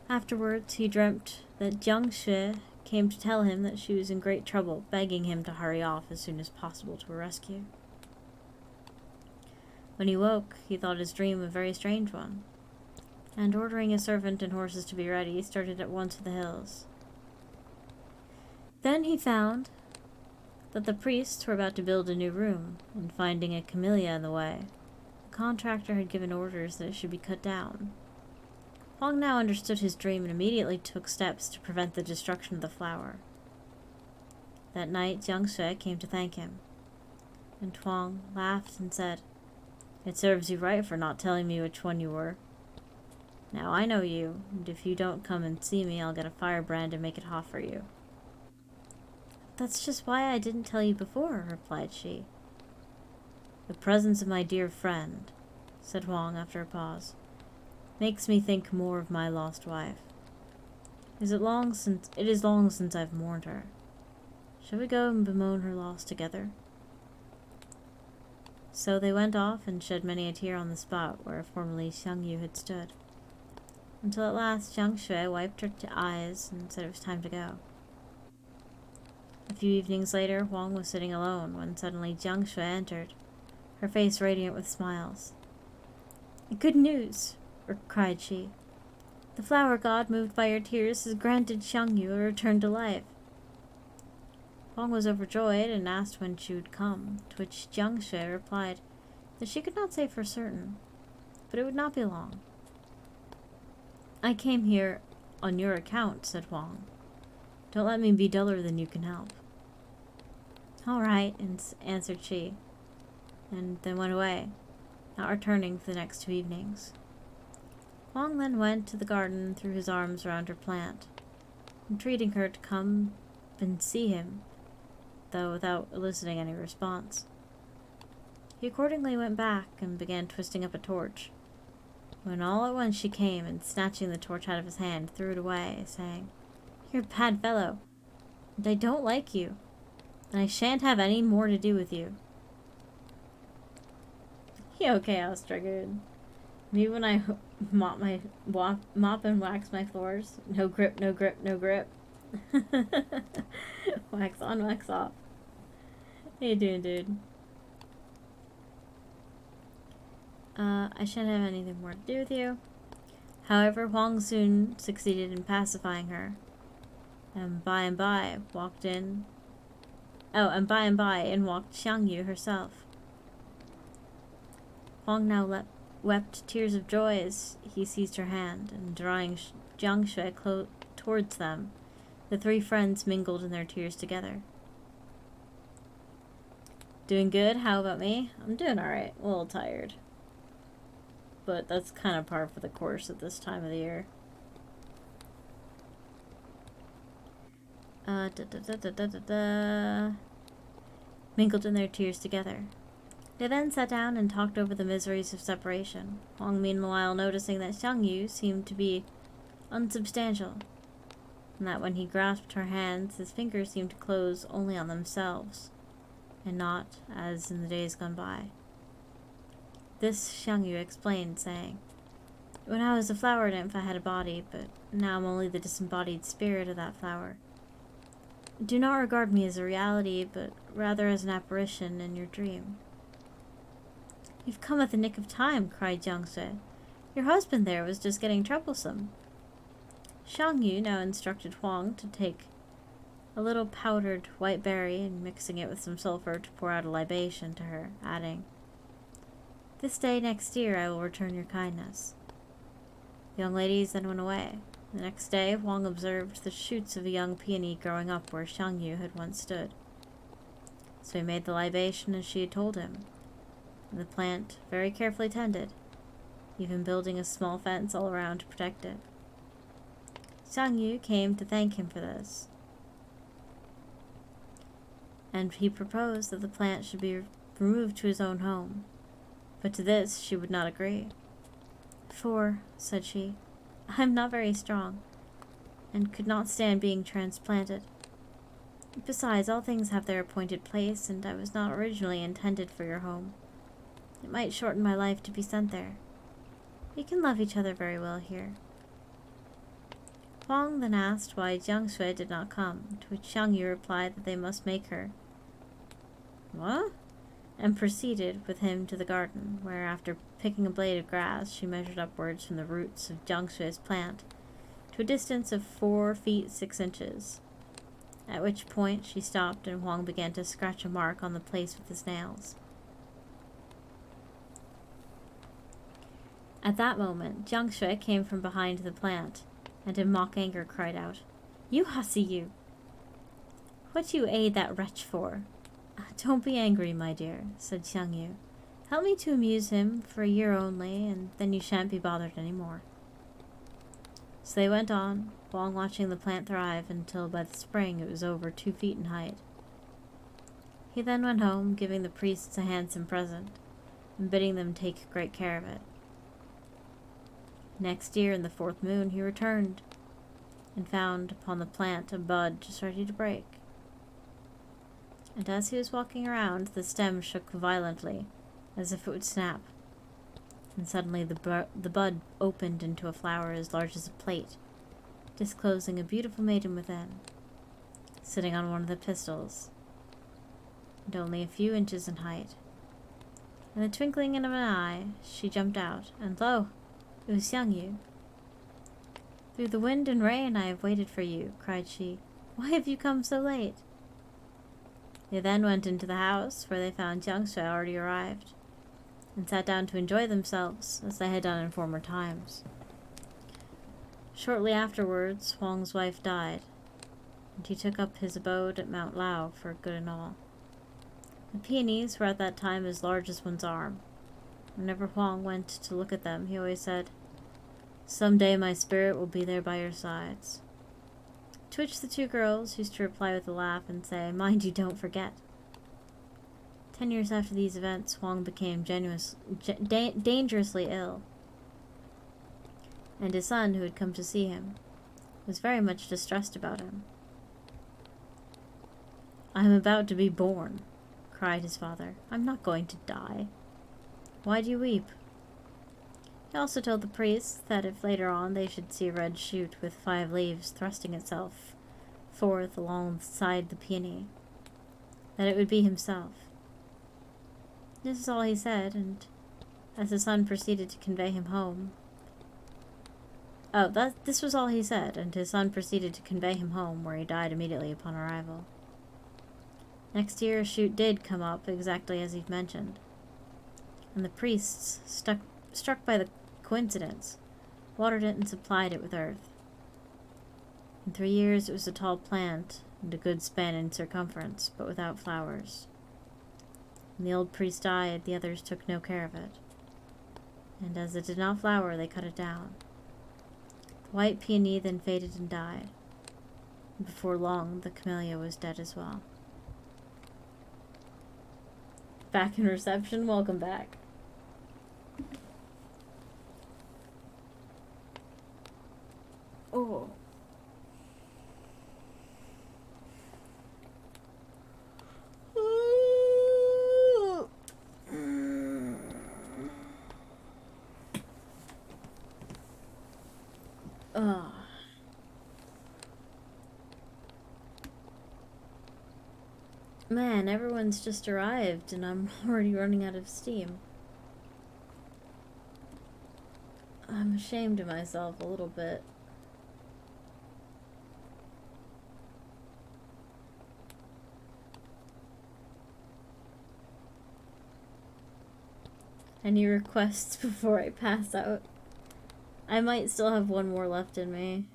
A: afterwards he dreamt that Jiang Shui came to tell him that she was in great trouble, begging him to hurry off as soon as possible to her rescue. When he woke, he thought his dream a very strange one, and ordering a servant and horses to be ready, started at once for the hills. Then he found that the priests were about to build a new room, and finding a camellia in the way, the contractor had given orders that it should be cut down. Huang now understood his dream and immediately took steps to prevent the destruction of the flower. That night, Jiang Shui came to thank him, and Huang laughed and said, It serves you right for not telling me which one you were. Now I know you, and if you don't come and see me, I'll get a firebrand and make it hot for you. That's just why I didn't tell you before, replied she. The presence of my dear friend, said Huang after a pause, makes me think more of my lost wife. It is long since I've mourned her. Shall we go and bemoan her loss together? So they went off and shed many a tear on the spot where formerly Xiang Yu had stood, until at last Jiang Shui wiped her eyes and said it was time to go. A few evenings later, Huang was sitting alone when suddenly Jiang Shui entered, her face radiant with smiles. Good news, cried she. The flower god, moved by your tears, has granted Xiang Yu a return to life. Huang was overjoyed and asked when she would come, to which Jiang Shui replied that she could not say for certain, but it would not be long. I came here on your account, said Huang. Don't let me be duller than you can help. All right, answered she, and then went away, not returning for the next 2 evenings. Huang then went to the garden and threw his arms around her plant, entreating her to come and see him, though without eliciting any response. He accordingly went back and began twisting up a torch, when all at once she came and, snatching the torch out of his hand, threw it away, saying, You're a bad fellow, and I don't like you, and I shan't have any more to do with you. Yo, Chaos triggered. Me when I mop and wax my floors. No grip, no grip, no grip. Wax on, wax off. How you doing, dude? I shan't have anything more to do with you. However, Huang soon succeeded in pacifying her, and by and by walked in walked Xiang Yu herself. Huang now wept tears of joy as he seized her hand, and drawing Jiang Shui towards them, the 3 friends mingled in their tears together. Doing good? How about me? I'm doing alright. A little tired. But that's kind of par for the course at this time of the year. Mingled in their tears together. They then sat down and talked over the miseries of separation, Huang meanwhile noticing that Xiang Yu seemed to be unsubstantial, and that when he grasped her hands, his fingers seemed to close only on themselves, and not as in the days gone by. This Xiang Yu explained, saying, When I was a flower nymph I had a body, but now I'm only the disembodied spirit of that flower. Do not regard me as a reality, but rather as an apparition in your dream. You've come at the nick of time, cried Jiang Shui. Your husband there was just getting troublesome. Xiang Yu now instructed Huang to take a little powdered white berry and mixing it with some sulfur to pour out a libation to her, adding, This day next year I will return your kindness. The young ladies then went away. The next day, Huang observed the shoots of a young peony growing up where Xiang Yu had once stood. So he made the libation as she had told him, and the plant very carefully tended, even building a small fence all around to protect it. Xiang Yu came to thank him for this, and he proposed that the plant should be removed to his own home, but to this she would not agree. For, said she, I am not very strong, and could not stand being transplanted. Besides, all things have their appointed place, and I was not originally intended for your home. It might shorten my life to be sent there. We can love each other very well here. Huang then asked why Jiang Shui did not come, to which Xiang Yu replied that they must make her. What? And proceeded with him to the garden, where, after picking a blade of grass, she measured upwards from the roots of Jiang Shui's plant to a distance of 4 feet 6 inches, at which point she stopped and Huang began to scratch a mark on the place with his nails. At that moment, Jiang Shui came from behind the plant, and in mock anger cried out, You hussy, you! What do you aid that wretch for? Don't be angry, my dear, said Xiang Yu. Help me to amuse him for a year only, and then you shan't be bothered any more. So they went on, Huang watching the plant thrive until by the spring it was over 2 feet in height. He then went home, giving the priests a handsome present, and bidding them take great care of it. Next year, in the 4th moon, he returned, and found upon the plant a bud just ready to break. And as he was walking around, the stem shook violently, as if it would snap. And suddenly the bud opened into a flower as large as a plate, disclosing a beautiful maiden within, sitting on one of the pistils, and only a few inches in height. In the twinkling of an eye, she jumped out, and lo! It was Xiang Yu. "Through the wind and rain I have waited for you," cried she. "Why have you come so late?" They then went into the house, where they found Jiangxue already arrived, and sat down to enjoy themselves, as they had done in former times. Shortly afterwards, Huang's wife died, and he took up his abode at Mount Lao for good and all. The peonies were at that time as large as one's arm. Whenever Huang went to look at them, he always said, "Some day my spirit will be there by your sides." To which the 2 girls used to reply with a laugh and say, "Mind you don't forget." 10 years after these events, Huang became dangerously ill, and his son, who had come to see him, was very much distressed about him. "I am about to be born," cried his father. "I'm not going to die. Why do you weep?" He also told the priests that if later on they should see a red shoot with 5 leaves thrusting itself forth alongside the peony, that it would be himself. This is all he said, and as his son proceeded to convey him home... this was all he said, and his son proceeded to convey him home, where he died immediately upon arrival. Next year, a shoot did come up exactly as he'd mentioned, and the priests, struck by the coincidence, watered it and supplied it with earth. In 3 years, it was a tall plant, and a good span in circumference, but without flowers. When the old priest died, the others took no care of it, and as it did not flower, they cut it down. The white peony then faded and died, and before long, the camellia was dead as well. Back in reception, welcome back. Oh. Ugh. Man, everyone's just arrived and I'm already running out of steam. I'm ashamed of myself a little bit. Any requests before I pass out? I might still have one more left in me.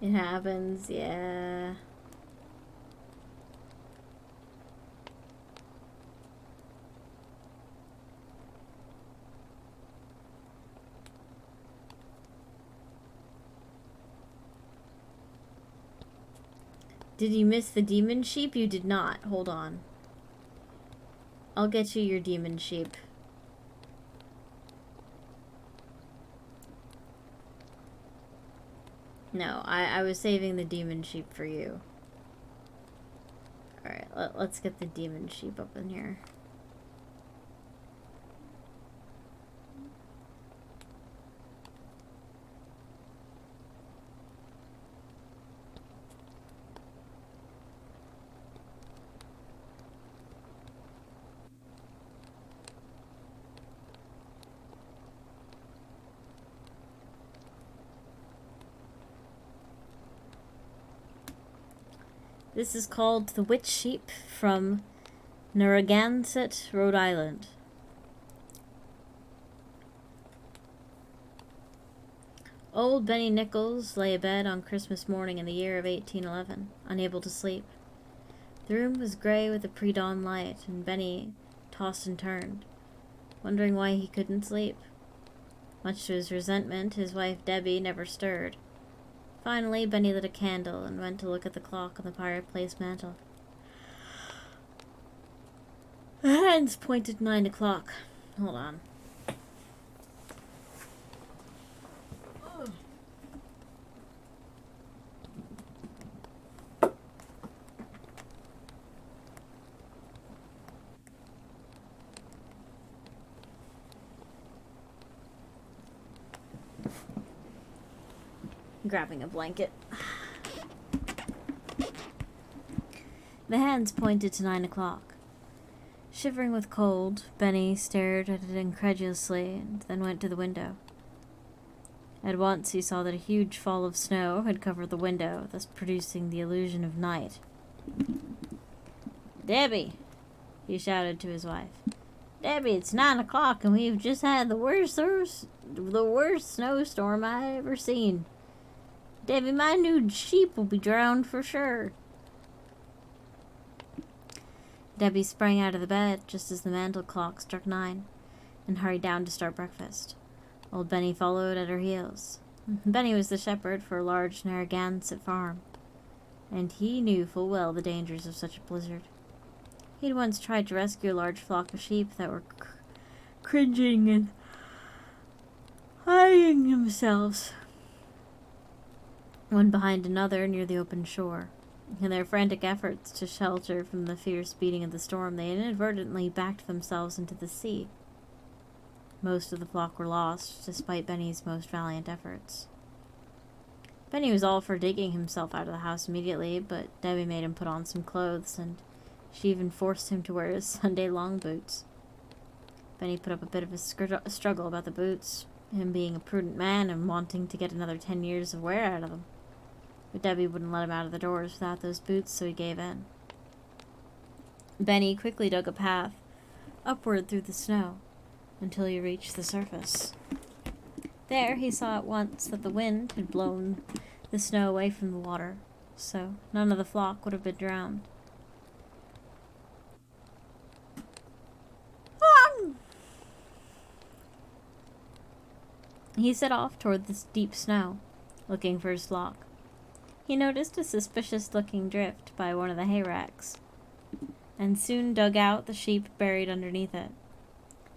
A: It happens, yeah. Did you miss the demon sheep? You did not. Hold on. I'll get you your demon sheep. No, I was saving the demon sheep for you. Alright, let's get the demon sheep up in here. This is called the Witch Sheep from Narragansett, Rhode Island. Old Benny Nichols lay abed on Christmas morning in the year of 1811, unable to sleep. The room was gray with a pre-dawn light, and Benny tossed and turned, wondering why he couldn't sleep. Much to his resentment, his wife Debbie never stirred. Finally, Benny lit a candle and went to look at the clock on the fireplace mantel. The hands pointed 9 o'clock. Hold on. Grabbing a blanket. The hands pointed to 9 o'clock. Shivering with cold, Benny stared at it incredulously and then went to the window. At once he saw that a huge fall of snow had covered the window, thus producing the illusion of night. "Debbie!" he shouted to his wife. "Debbie, it's 9 o'clock and we've just had the worst snowstorm I ever seen. Debbie, my new sheep will be drowned for sure." Debbie sprang out of the bed just as the mantel clock struck 9 and hurried down to start breakfast. Old Benny followed at her heels. Benny was the shepherd for a large Narragansett farm, and he knew full well the dangers of such a blizzard. He'd once tried to rescue a large flock of sheep that were cringing and hiding themselves one behind another near the open shore. In their frantic efforts to shelter from the fierce beating of the storm, they inadvertently backed themselves into the sea. Most of the flock were lost, despite Benny's most valiant efforts. Benny was all for digging himself out of the house immediately, but Debbie made him put on some clothes, and she even forced him to wear his Sunday long boots. Benny put up a bit of a struggle about the boots, him being a prudent man and wanting to get another 10 years of wear out of them. But Debbie wouldn't let him out of the doors without those boots, so he gave in. Benny quickly dug a path upward through the snow until he reached the surface. There he saw at once that the wind had blown the snow away from the water, so none of the flock would have been drowned. He set off toward the deep snow, looking for his flock. He noticed a suspicious-looking drift by one of the hay racks, and soon dug out the sheep buried underneath it.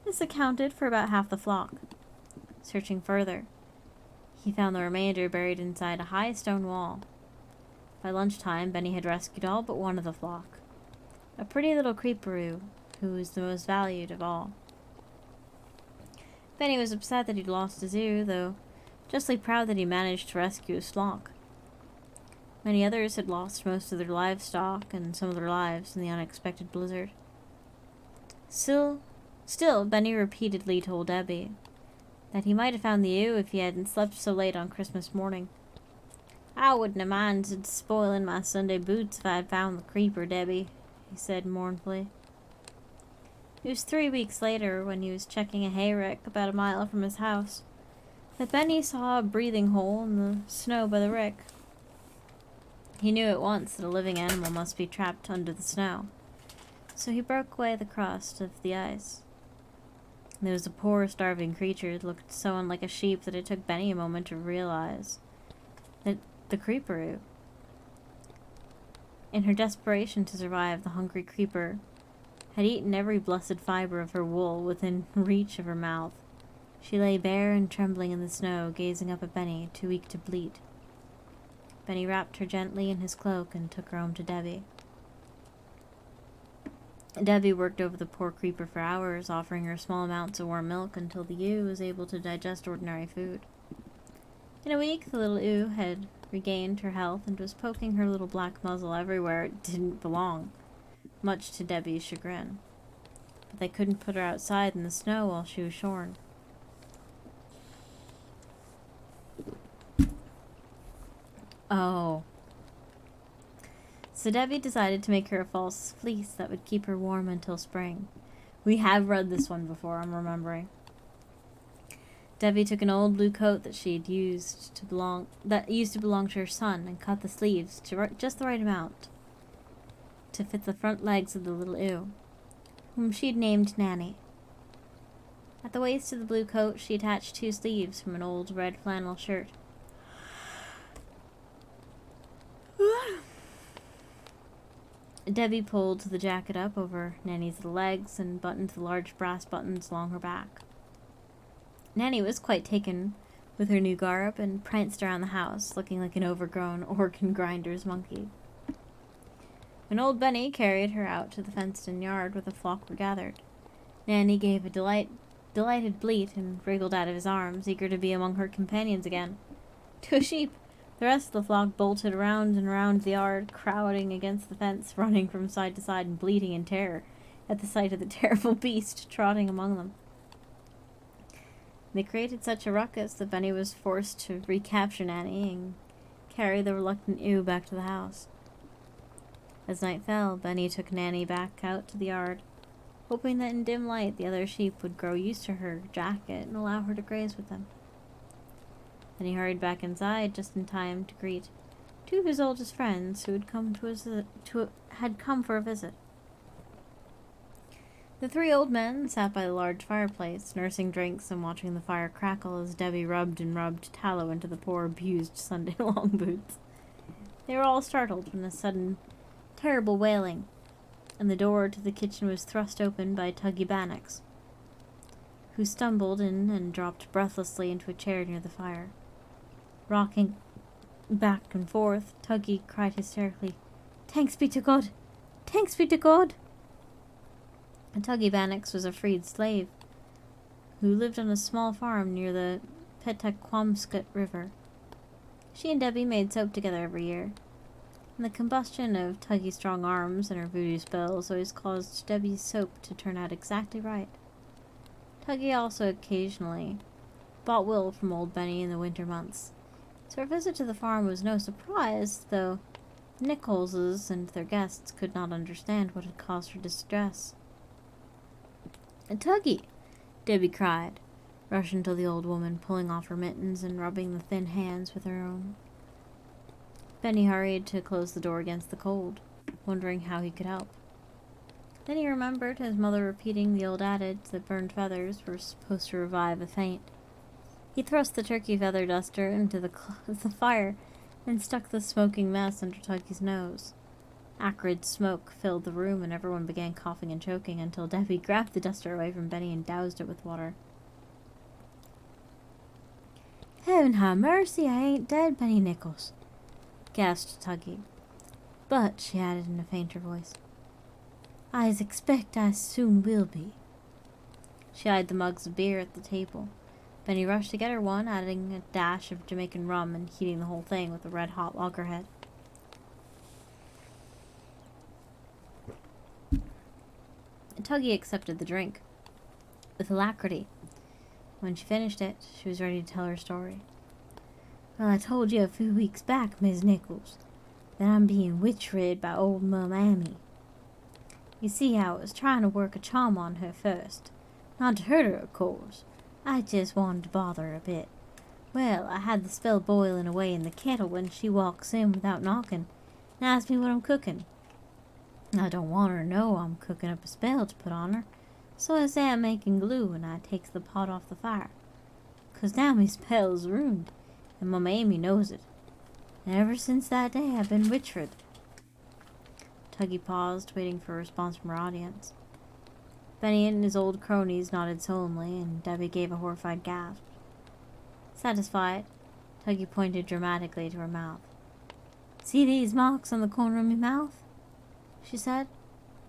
A: This accounted for about half the flock. Searching further, he found the remainder buried inside a high stone wall. By lunchtime, Benny had rescued all but one of the flock, a pretty little creeperoo, who was the most valued of all. Benny was upset that he'd lost his ewe, though justly proud that he managed to rescue his flock. Many others had lost most of their livestock and some of their lives in the unexpected blizzard. Still, Benny repeatedly told Debbie that he might have found the ewe if he hadn't slept so late on Christmas morning. "I wouldn't have minded spoiling my Sunday boots if I had found the creeper, Debbie," he said mournfully. It was 3 weeks later, when he was checking a hayrick about a mile from his house, that Benny saw a breathing hole in the snow by the rick. He knew at once that a living animal must be trapped under the snow, so he broke away the crust of the ice. There was a poor, starving creature that looked so unlike a sheep that it took Benny a moment to realize that the creeperoo. In her desperation to survive, the hungry creeper had eaten every blessed fiber of her wool within reach of her mouth. She lay bare and trembling in the snow, gazing up at Benny, too weak to bleat. Benny wrapped her gently in his cloak and took her home to Debbie. Debbie worked over the poor creeper for hours, offering her small amounts of warm milk until the ewe was able to digest ordinary food. In a week, the little ewe had regained her health and was poking her little black muzzle everywhere it didn't belong, much to Debbie's chagrin. But they couldn't put her outside in the snow while she was shorn. Oh. So Debbie decided to make her a false fleece that would keep her warm until spring. We have read this one before, I'm remembering. Debbie took an old blue coat that used to belong to her son and cut the sleeves to just the right amount to fit the front legs of the little ewe, whom she had named Nanny. At the waist of the blue coat, she attached 2 sleeves from an old red flannel shirt. Debbie pulled the jacket up over Nanny's legs and buttoned the large brass buttons along her back. Nanny was quite taken with her new garb and pranced around the house, looking like an overgrown organ grinder's monkey. When old Benny carried her out to the fenced-in yard where the flock were gathered, Nanny gave a delighted bleat and wriggled out of his arms, eager to be among her companions again. To a sheep, the rest of the flock bolted around and around the yard, crowding against the fence, running from side to side and bleating in terror at the sight of the terrible beast trotting among them. They created such a ruckus that Benny was forced to recapture Nanny and carry the reluctant ewe back to the house. As night fell, Benny took Nanny back out to the yard, hoping that in dim light the other sheep would grow used to her jacket and allow her to graze with them. Then he hurried back inside just in time to greet 2 of his oldest friends who had come for a visit. The 3 old men sat by the large fireplace, nursing drinks and watching the fire crackle as Debbie rubbed and rubbed tallow into the poor abused Sunday long boots. They were all startled when a sudden, terrible wailing, and the door to the kitchen was thrust open by Tuggy Bannox, who stumbled in and dropped breathlessly into a chair near the fire. Rocking back and forth, Tuggy cried hysterically, "Thanks be to God! Thanks be to God!" And Tuggy Bannox was a freed slave who lived on a small farm near the Petaquamscut River. She and Debbie made soap together every year, and the combustion of Tuggy's strong arms and her voodoo spells always caused Debbie's soap to turn out exactly right. Tuggy also occasionally bought wool from old Benny in the winter months, so her visit to the farm was no surprise, though Nicholses and their guests could not understand what had caused her distress. "Tuggy!" Debbie cried, rushing to the old woman, pulling off her mittens and rubbing the thin hands with her own. Benny hurried to close the door against the cold, wondering how he could help. Then he remembered his mother repeating the old adage that burned feathers were supposed to revive a faint. He thrust the turkey feather duster into the fire and stuck the smoking mess under Tuggy's nose. Acrid smoke filled the room and everyone began coughing and choking until Debbie grabbed the duster away from Benny and doused it with water. "Heaven have mercy, I ain't dead, Benny Nichols," gasped Tuggy. "But," she added in a fainter voice, "I expect I soon will be." She eyed the mugs of beer at the table. Benny rushed to get her one, adding a dash of Jamaican rum and heating the whole thing with a red-hot loggerhead. Tuggy accepted the drink with alacrity. When she finished it, she was ready to tell her story. "Well, I told you a few weeks back, Miss Nichols, that I'm being witch-rid by old Mum Amy. You see, I was trying to work a charm on her first. Not to hurt her, of course. I just wanted to bother her a bit. Well, I had the spell boiling away in the kettle when she walks in without knocking and asks me what I'm cooking. I don't want her to know I'm cooking up a spell to put on her, so I say I'm making glue and I takes the pot off the fire. 'Cause now me spell's ruined, and Mum Amy knows it. And ever since that day I've been witch-rid." Tuggy paused, waiting for a response from her audience. Benny and his old cronies nodded solemnly, and Debbie gave a horrified gasp. Satisfied, Tuggy pointed dramatically to her mouth. "See these marks on the corner of me mouth?" she said.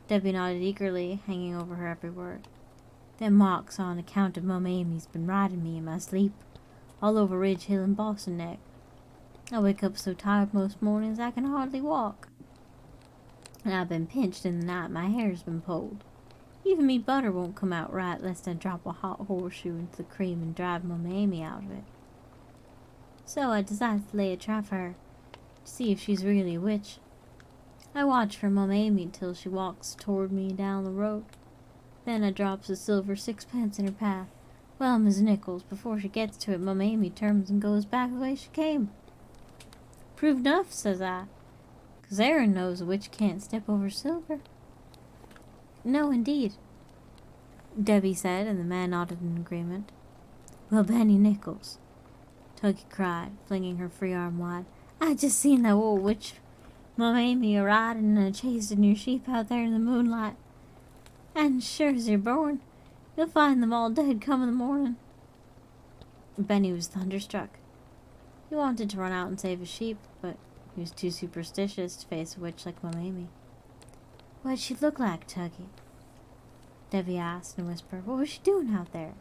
A: Debbie nodded eagerly, hanging over her every word. "Them marks are on account of Mum Amy's been riding me in my sleep, all over Ridge Hill and Boston Neck. I wake up so tired most mornings I can hardly walk. And I've been pinched in the night my hair's been pulled. Even me butter won't come out right lest I drop a hot horseshoe into the cream and drive Mum Amy out of it. So I decided to lay a trap for her, to see if she's really a witch. I watch for Mum Amy till she walks toward me down the road. Then I drops a silver 6pence in her path, Well, Miss Nichols, before she gets to it, Mum Amy turns and goes back the way she came. Prove enough, says I, 'cause Aaron knows a witch can't step over silver. No, indeed, Debbie said, and the man nodded in agreement. Well, Benny Nichols, Tuggy cried, flinging her free arm wide, I just seen that old witch Mum Amy a riding and a chasing your sheep out there in the moonlight. And sure as you're born, you'll find them all dead come in the morning. Benny was thunderstruck. He wanted to run out and save his sheep, but he was too superstitious to face a witch like Mum Amy. What'd she look like, Tuggy? Debbie asked in a whisper. What was she doing out there?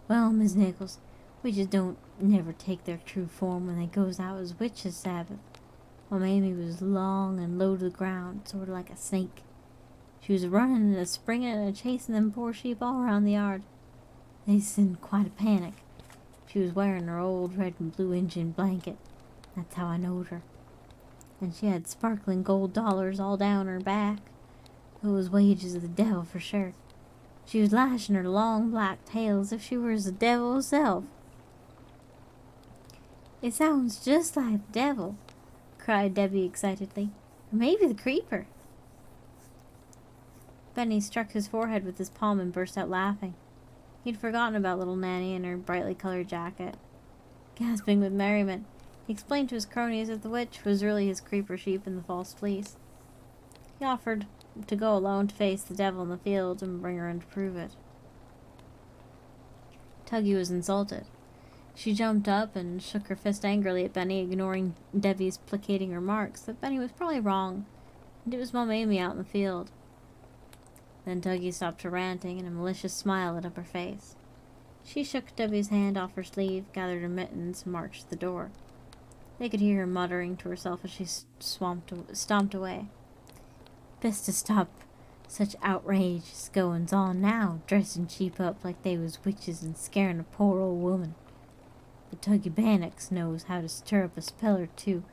A: Well, Miss Nichols, witches don't never take their true form when they goes out as witches Sabbath. Mum Amy was long and low to the ground, sort of like a snake. She was running and a springing and a chasing them poor sheep all around the yard. They's in quite a panic. She was wearing her old red and blue Injun blanket. That's how I knowed her. And she had sparkling gold dollars all down her back. Those wages of the devil for sure. She was lashing her long black tail as if she was the devil herself. It sounds just like the devil, cried Debbie excitedly. Or maybe the creeper. Benny struck his forehead with his palm and burst out laughing. He'd forgotten about little Nanny and her brightly colored jacket. Gasping with merriment, he explained to his cronies that the witch was really his creeper sheep in the false fleece. He offered to go alone to face the devil in the field and bring her in to prove it. Tuggy was insulted. She jumped up and shook her fist angrily at Benny, ignoring Debbie's placating remarks that Benny was probably wrong, and it was Mum Amy out in the field. Then Tuggy stopped her ranting, and a malicious smile lit up her face. She shook Debbie's hand off her sleeve, gathered her mittens, and marched to the door. They could hear her muttering to herself as she stomped away. Best to stop such outrageous goings on now, dressing sheep up like they was witches and scaring a poor old woman. But Tuggy Bannocks knows how to stir up a spell or two,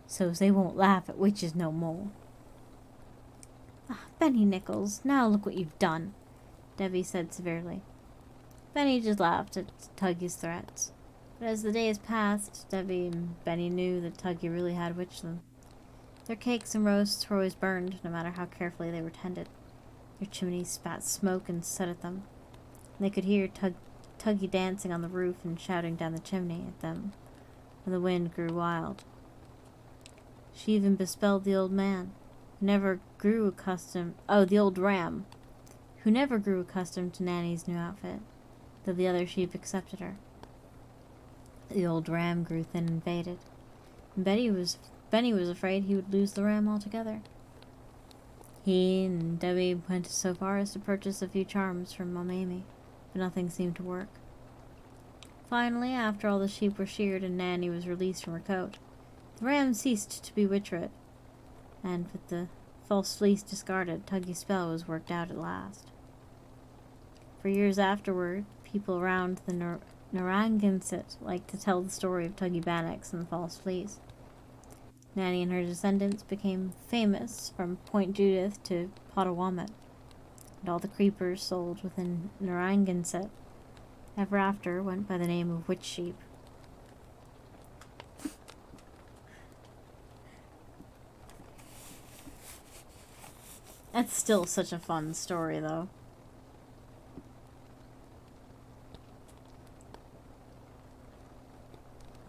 A: so's they won't laugh at witches no more. Benny Nichols, now look what you've done, Debbie said severely. Benny just laughed at Tuggy's threats. But as the days passed, Debbie and Benny knew that Tuggy really had witched them. Their cakes and roasts were always burned, no matter how carefully they were tended. Their chimneys spat smoke and soot at them. And they could hear Tuggy dancing on the roof and shouting down the chimney at them when the wind grew wild. She even bespelled the old man, who never grew accustomed... Oh, the old ram, who never grew accustomed to Nanny's new outfit, though the other sheep accepted her. The old ram grew thin and faded, and Benny was afraid he would lose the ram altogether. He and Debbie went so far as to purchase a few charms from Mum Amy, but nothing seemed to work. Finally, after all the sheep were sheared and Nanny was released from her coat, the ram ceased to be witch-rid, and with the false fleece discarded, Tuggy's spell was worked out at last. For years afterward, people around the Narragansett liked to tell the story of Tuggy Bannocks and the false fleece. Nanny and her descendants became famous from Point Judith to Potawatomi, and all the creepers sold within Narragansett ever after went by the name of witch sheep. That's still such a fun story, though.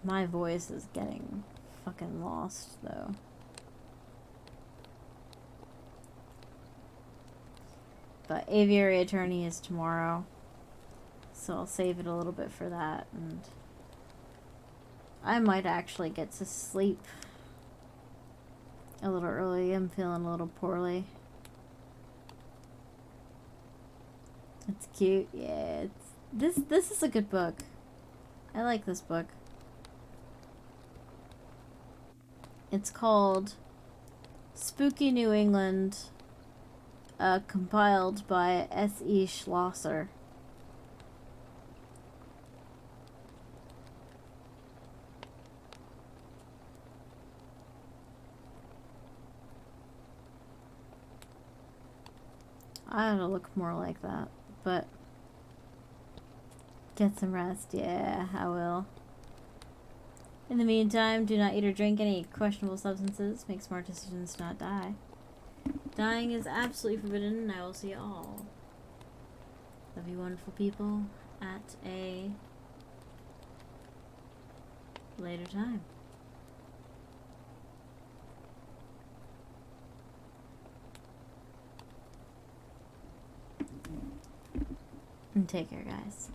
A: My voice is getting fucking lost, though. But Aviary Attorney is tomorrow, so I'll save it a little bit for that, and I might actually get to sleep a little early. I'm feeling a little poorly. It's cute. Yeah, this is a good book. I like this book. It's called Spooky New England, compiled by S.E. Schlosser. I ought to look more like that, but Get some rest. Yeah, I will. In the meantime, do not eat or drink any questionable substances. Make smart decisions to not die. Dying is absolutely forbidden, and I will see you all. Love you, wonderful people, at a later time. And take care, guys.